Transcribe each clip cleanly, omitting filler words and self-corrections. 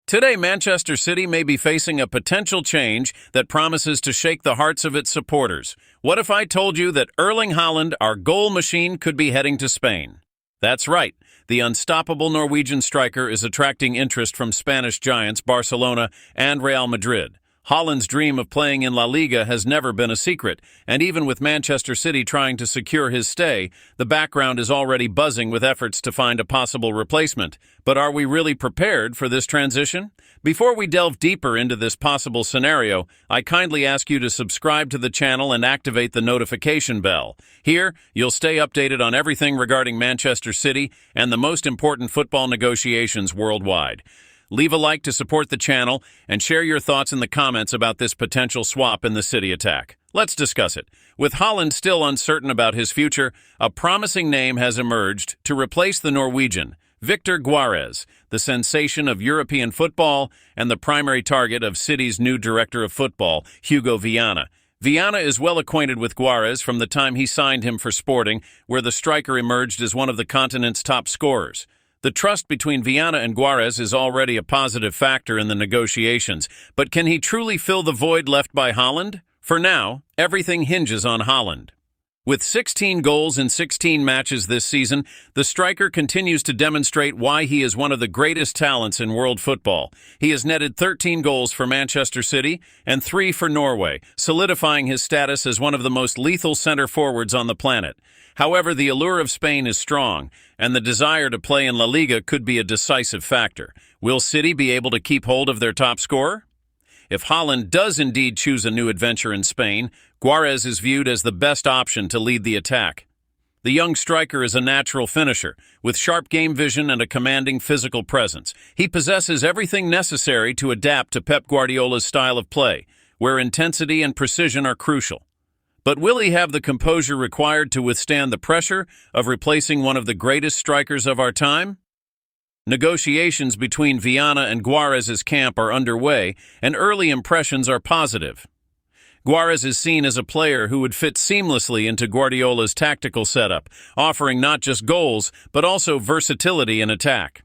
Today, Manchester City may be facing a potential change that promises to shake the hearts of its supporters. What if I told you that Erling Haaland, our goal machine, could be heading to Spain? That's right. The unstoppable Norwegian striker is attracting interest from Spanish giants Barcelona and Real Madrid. Haaland's dream of playing in La Liga has never been a secret, and even with Manchester City trying to secure his stay, the background is already buzzing with efforts to find a possible replacement. But are we really prepared for this transition? Before we delve deeper into this possible scenario, I kindly ask you to subscribe to the channel and activate the notification bell. Here, you'll stay updated on everything regarding Manchester City and the most important football negotiations worldwide. Leave a like to support the channel and share your thoughts in the comments about this potential swap in the City attack. Let's discuss it. With Haaland still uncertain about his future, a promising name has emerged to replace the Norwegian, Victor Gyokeres, the sensation of European football and the primary target of City's new director of football, Hugo Viana. Viana is well acquainted with Gyokeres from the time he signed him for Sporting, where the striker emerged as one of the continent's top scorers. The trust between Viana and Gyokeres is already a positive factor in the negotiations, but can he truly fill the void left by Haaland? For now, everything hinges on Haaland. With 16 goals in 16 matches this season, the striker continues to demonstrate why he is one of the greatest talents in world football. He has netted 13 goals for Manchester City and 3 for Norway, solidifying his status as one of the most lethal center forwards on the planet. However, the allure of Spain is strong, and the desire to play in La Liga could be a decisive factor. Will City be able to keep hold of their top scorer? If Haaland does indeed choose a new adventure in Spain, Gyokeres is viewed as the best option to lead the attack. The young striker is a natural finisher, with sharp game vision and a commanding physical presence. He possesses everything necessary to adapt to Pep Guardiola's style of play, where intensity and precision are crucial. But will he have the composure required to withstand the pressure of replacing one of the greatest strikers of our time? Negotiations between Viana and Gyokeres' camp are underway, and early impressions are positive. Gyokeres is seen as a player who would fit seamlessly into Guardiola's tactical setup, offering not just goals, but also versatility in attack.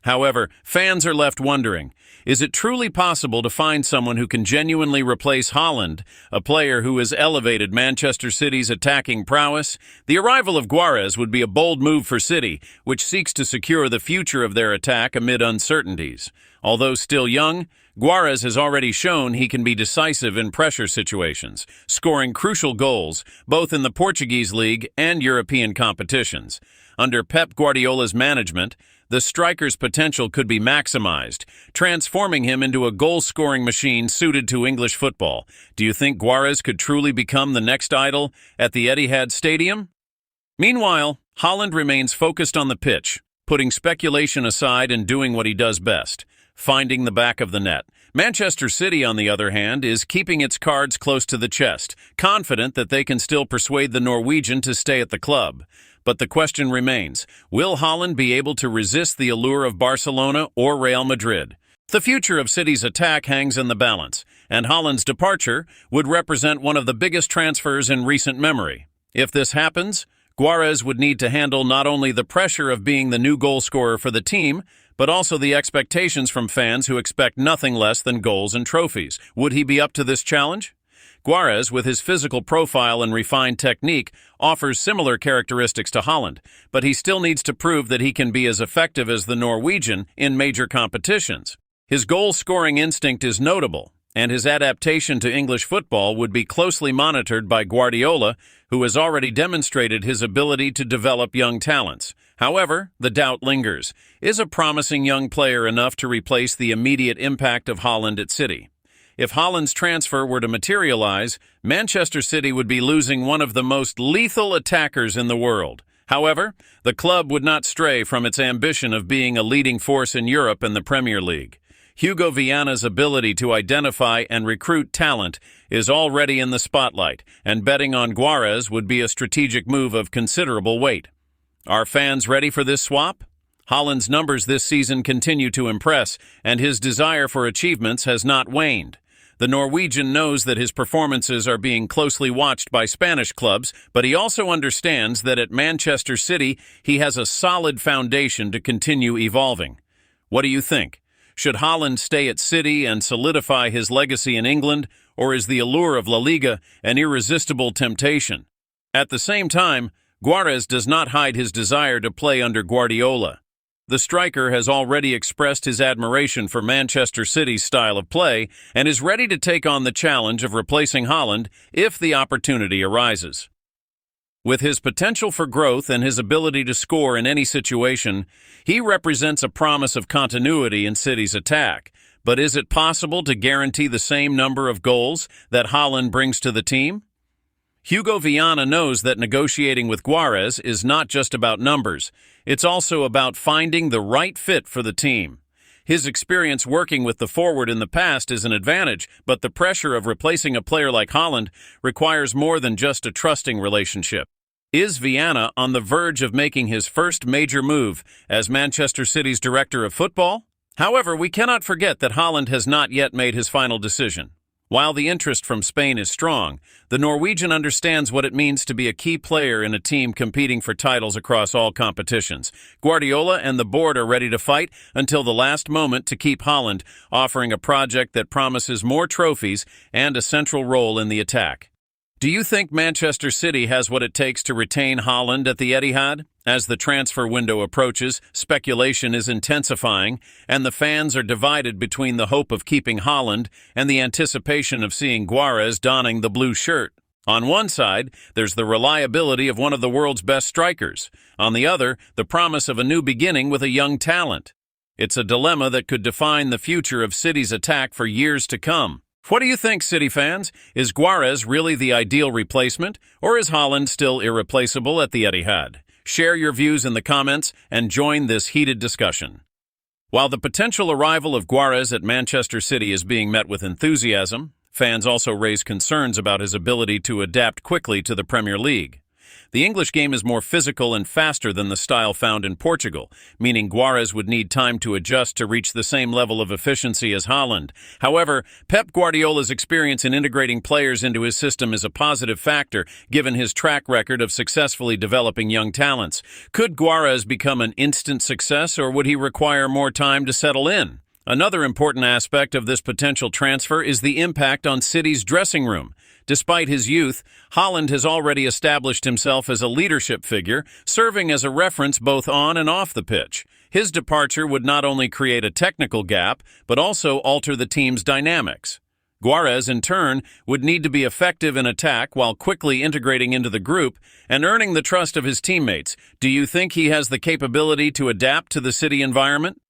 However, fans are left wondering, is it truly possible to find someone who can genuinely replace Haaland, a player who has elevated Manchester City's attacking prowess? The arrival of Gyokeres would be a bold move for City, which seeks to secure the future of their attack amid uncertainties. Although still young, Gyokeres has already shown he can be decisive in pressure situations, scoring crucial goals both in the Portuguese league and European competitions. Under Pep Guardiola's management, the striker's potential could be maximized, transforming him into a goal-scoring machine suited to English football. Do you think Gyokeres could truly become the next idol at the Etihad Stadium? Meanwhile, Haaland remains focused on the pitch, putting speculation aside and doing what he does best, finding the back of the net. Manchester City, on the other hand, is keeping its cards close to the chest, confident that they can still persuade the Norwegian to stay at the club. But the question remains, will Haaland be able to resist the allure of Barcelona or Real Madrid? The future of City's attack hangs in the balance, and Haaland's departure would represent one of the biggest transfers in recent memory. If this happens, Gyokeres would need to handle not only the pressure of being the new goal scorer for the team, but also the expectations from fans who expect nothing less than goals and trophies. Would he be up to this challenge? Gyokeres, with his physical profile and refined technique, offers similar characteristics to Haaland, but he still needs to prove that he can be as effective as the Norwegian in major competitions. His goal-scoring instinct is notable, and his adaptation to English football would be closely monitored by Guardiola, who has already demonstrated his ability to develop young talents. However, the doubt lingers. Is a promising young player enough to replace the immediate impact of Haaland at City? If Haaland's transfer were to materialize, Manchester City would be losing one of the most lethal attackers in the world. However, the club would not stray from its ambition of being a leading force in Europe and the Premier League. Hugo Viana's ability to identify and recruit talent is already in the spotlight, and betting on Gyokeres would be a strategic move of considerable weight. Are fans ready for this swap? Haaland's numbers this season continue to impress, and his desire for achievements has not waned. The Norwegian knows that his performances are being closely watched by Spanish clubs, but he also understands that at Manchester City he has a solid foundation to continue evolving. What do you think? Should Haaland stay at City and solidify his legacy in England, or is the allure of La Liga an irresistible temptation? At the same time, Guardiola does not hide his desire to play under Guardiola. The striker has already expressed his admiration for Manchester City's style of play and is ready to take on the challenge of replacing Haaland if the opportunity arises. With his potential for growth and his ability to score in any situation, he represents a promise of continuity in City's attack. But is it possible to guarantee the same number of goals that Haaland brings to the team? Hugo Viana knows that negotiating with Guardiola is not just about numbers. It's also about finding the right fit for the team. His experience working with the forward in the past is an advantage, but the pressure of replacing a player like Haaland requires more than just a trusting relationship. Is Viana on the verge of making his first major move as Manchester City's director of football? However, we cannot forget that Haaland has not yet made his final decision. While the interest from Spain is strong, the Norwegian understands what it means to be a key player in a team competing for titles across all competitions. Guardiola and the board are ready to fight until the last moment to keep Haaland, offering a project that promises more trophies and a central role in the attack. Do you think Manchester City has what it takes to retain Haaland at the Etihad? As the transfer window approaches, speculation is intensifying, and the fans are divided between the hope of keeping Haaland and the anticipation of seeing Guardiola donning the blue shirt. On one side, there's the reliability of one of the world's best strikers. On the other, the promise of a new beginning with a young talent. It's a dilemma that could define the future of City's attack for years to come. What do you think, City fans? Is Guardiola really the ideal replacement, or is Haaland still irreplaceable at the Etihad? Share your views in the comments and join this heated discussion. While the potential arrival of Guardiola at Manchester City is being met with enthusiasm, fans also raise concerns about his ability to adapt quickly to the Premier League. The English game is more physical and faster than the style found in Portugal, meaning Guardiola would need time to adjust to reach the same level of efficiency as Haaland. However, Pep Guardiola's experience in integrating players into his system is a positive factor, given his track record of successfully developing young talents. Could Guardiola become an instant success, or would he require more time to settle in? Another important aspect of this potential transfer is the impact on City's dressing room. Despite his youth, Haaland has already established himself as a leadership figure, serving as a reference both on and off the pitch. His departure would not only create a technical gap, but also alter the team's dynamics. Guardiola, in turn, would need to be effective in attack while quickly integrating into the group and earning the trust of his teammates. Do you think he has the capability to adapt to the City environment?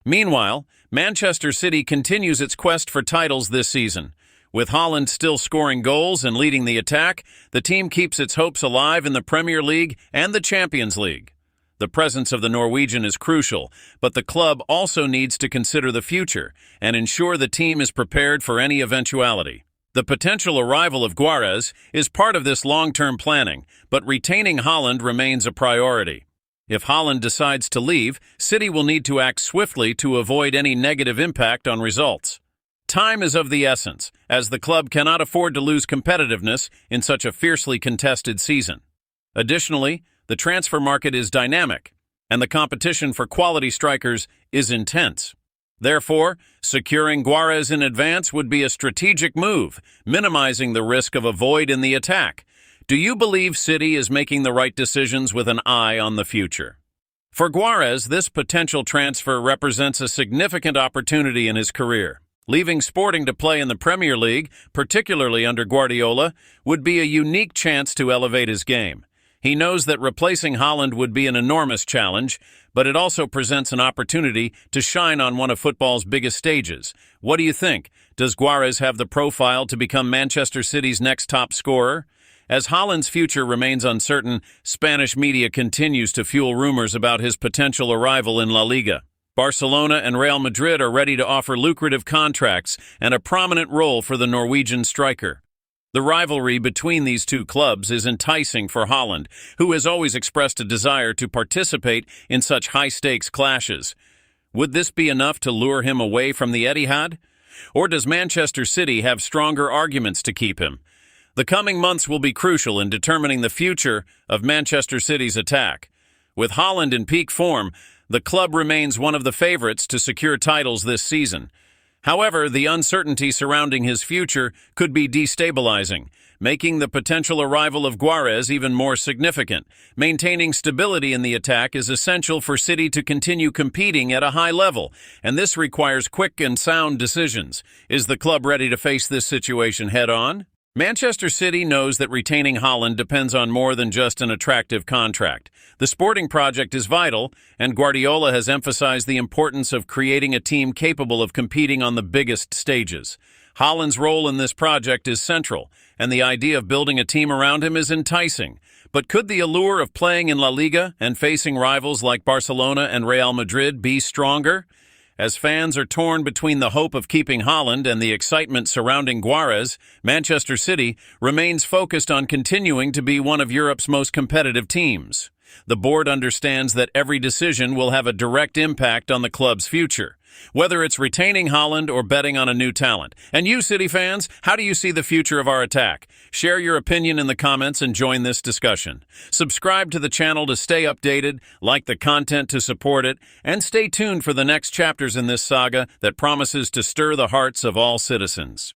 Meanwhile, Manchester City continues its quest for titles this season. With Haaland still scoring goals and leading the attack, the team keeps its hopes alive in the Premier League and the Champions League. The presence of the Norwegian is crucial, but the club also needs to consider the future and ensure the team is prepared for any eventuality. The potential arrival of Guardiola is part of this long-term planning, but retaining Haaland remains a priority. If Haaland decides to leave, City will need to act swiftly to avoid any negative impact on results. Time is of the essence, as the club cannot afford to lose competitiveness in such a fiercely contested season. Additionally, the transfer market is dynamic, and the competition for quality strikers is intense. Therefore, securing Guardiola in advance would be a strategic move, minimizing the risk of a void in the attack. Do you believe City is making the right decisions with an eye on the future? For Guardiola, this potential transfer represents a significant opportunity in his career. Leaving Sporting to play in the Premier League, particularly under Guardiola, would be a unique chance to elevate his game. He knows that replacing Haaland would be an enormous challenge, but it also presents an opportunity to shine on one of football's biggest stages. What do you think? Does Guardiola have the profile to become Manchester City's next top scorer? As Haaland's future remains uncertain, Spanish media continues to fuel rumors about his potential arrival in La Liga. Barcelona and Real Madrid are ready to offer lucrative contracts and a prominent role for the Norwegian striker. The rivalry between these two clubs is enticing for Haaland, who has always expressed a desire to participate in such high-stakes clashes. Would this be enough to lure him away from the Etihad? Or does Manchester City have stronger arguments to keep him? The coming months will be crucial in determining the future of Manchester City's attack. With Haaland in peak form, The club remains one of the favorites to secure titles this season. However, the uncertainty surrounding his future could be destabilizing, making the potential arrival of Guardiola even more significant. Maintaining stability in the attack is essential for City to continue competing at a high level, and this requires quick and sound decisions. Is the club ready to face this situation head-on? Manchester City knows that retaining Haaland depends on more than just an attractive contract. The sporting project is vital, and Guardiola has emphasized the importance of creating a team capable of competing on the biggest stages. Haaland's role in this project is central, and the idea of building a team around him is enticing. But could the allure of playing in La Liga and facing rivals like Barcelona and Real Madrid be stronger? As fans are torn between the hope of keeping Haaland and the excitement surrounding Guardiola, Manchester City remains focused on continuing to be one of Europe's most competitive teams. The board understands that every decision will have a direct impact on the club's future, whether it's retaining Haaland or betting on a new talent. And you, City fans, how do you see the future of our attack? Share your opinion in the comments and join this discussion. Subscribe to the channel to stay updated, like the content to support it, and stay tuned for the next chapters in this saga that promises to stir the hearts of all citizens.